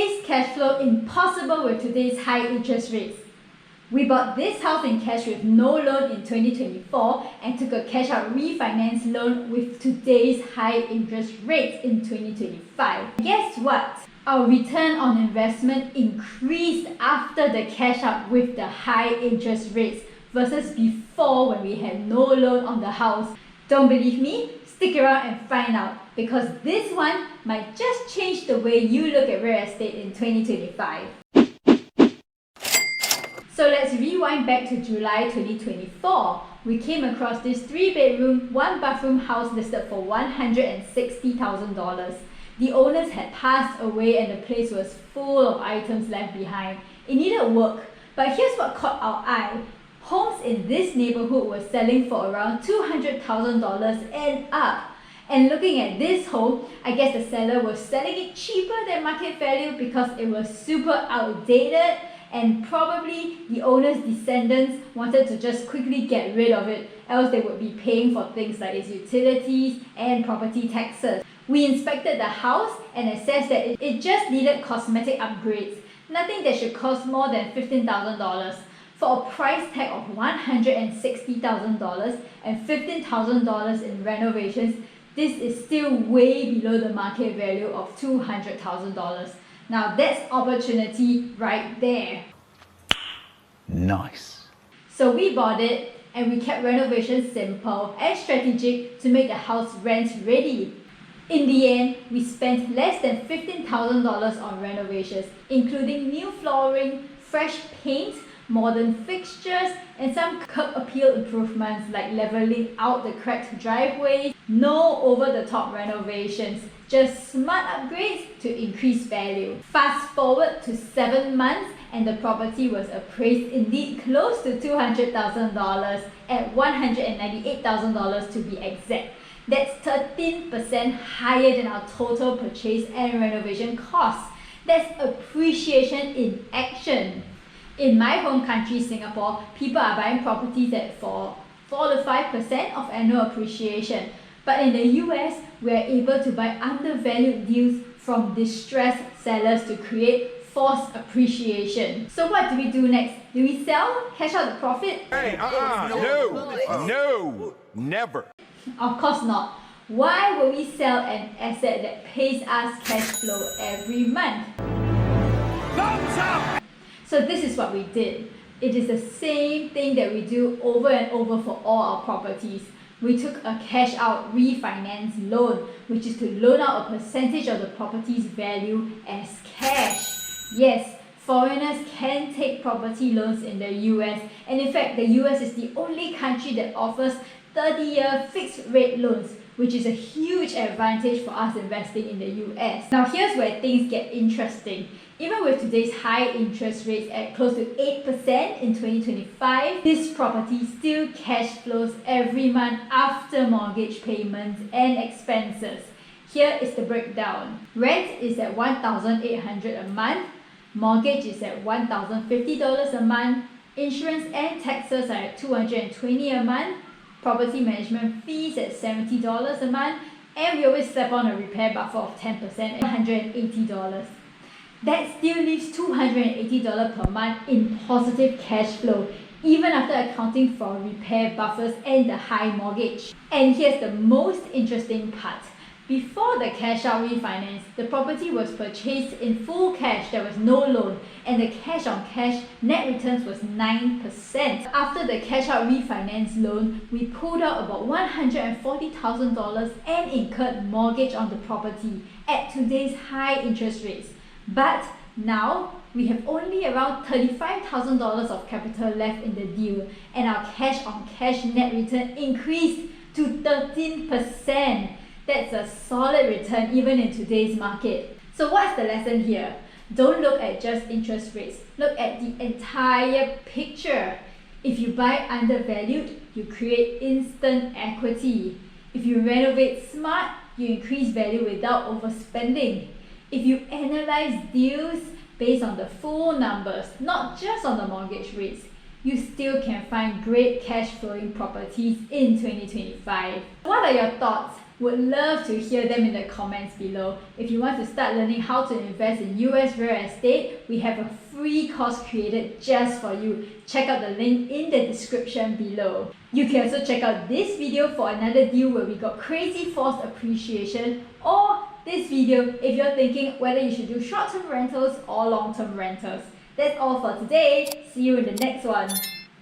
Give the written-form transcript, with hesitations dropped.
Is cash flow impossible with today's high interest rates? We bought this house in cash with no loan in 2024 and took a cash out refinance loan with today's high interest rates in 2025. Guess what? Our return on investment increased after the cash out with the high interest rates versus before when we had no loan on the house. Don't believe me? Stick around and find out, because this one might just change the way you look at real estate in 2025. So let's rewind back to July 2024. We came across this 3-bedroom, 1-bathroom house listed for $160,000. The owners had passed away and the place was full of items left behind. It needed work, but here's what caught our eye. Homes in this neighborhood were selling for around $200,000 and up. And looking at this home, I guess the seller was selling it cheaper than market value because it was super outdated, and probably the owner's descendants wanted to just quickly get rid of it, else they would be paying for things like its utilities and property taxes. We inspected the house and assessed that it just needed cosmetic upgrades, nothing that should cost more than $15,000. For a price tag of $160,000 and $15,000 in renovations, this is still way below the market value of $200,000. Now that's opportunity right there. Nice. So we bought it and we kept renovations simple and strategic to make the house rent ready. In the end, we spent less than $15,000 on renovations, including new flooring, fresh paint, modern fixtures, and some curb appeal improvements like leveling out the cracked driveway. No over-the-top renovations, just smart upgrades to increase value. Fast forward to 7 months and the property was appraised indeed close to $200,000 at $198,000 to be exact. That's 13% higher than our total purchase and renovation costs. That's appreciation in action. In my home country, Singapore, people are buying properties at 4 to 5% of annual appreciation. But in the US, we are able to buy undervalued deals from distressed sellers to create forced appreciation. So what do we do next? Do we sell? Cash out the profit? Hey, no, never. Of course not. Why would we sell an asset that pays us cash flow every month? Thumbs up! So this is what we did. It is the same thing that we do over and over for all our properties. We took a cash out refinance loan, which is to loan out a percentage of the property's value as cash. Yes, foreigners can take property loans in the US, and in fact the US is the only country that offers 30-year fixed rate loans, which is a huge advantage for us investing in the US. Now here's where things get interesting. Even with today's high interest rates at close to 8% in 2025, this property still cash flows every month after mortgage payments and expenses. Here is the breakdown. Rent is at $1,800 a month, mortgage is at $1,050 a month, insurance and taxes are at $220 a month, property management fees at $70 a month, and we always slap on a repair buffer of 10% at $180. That still leaves $280 per month in positive cash flow, even after accounting for repair buffers and the high mortgage. And here's the most interesting part. Before the cash out refinance, the property was purchased in full cash, there was no loan, and the cash on cash net returns was 9%. After the cash out refinance loan, we pulled out about $140,000 and incurred mortgage on the property at today's high interest rates. But now we have only around $35,000 of capital left in the deal, and our cash on cash net return increased to 13%. That's a solid return even in today's market. So what's the lesson here? Don't look at just interest rates. Look at the entire picture. If you buy undervalued, you create instant equity. If you renovate smart, you increase value without overspending. If you analyze deals based on the full numbers, not just on the mortgage rates, you still can find great cash flowing properties in 2025. What are your thoughts? Would love to hear them in the comments below. If you want to start learning how to invest in US real estate, we have a free course created just for you. Check out the link in the description below. You can also check out this video for another deal where we got crazy forced appreciation, or this video if you're thinking whether you should do short-term rentals or long-term rentals. That's all for today. See you in the next one.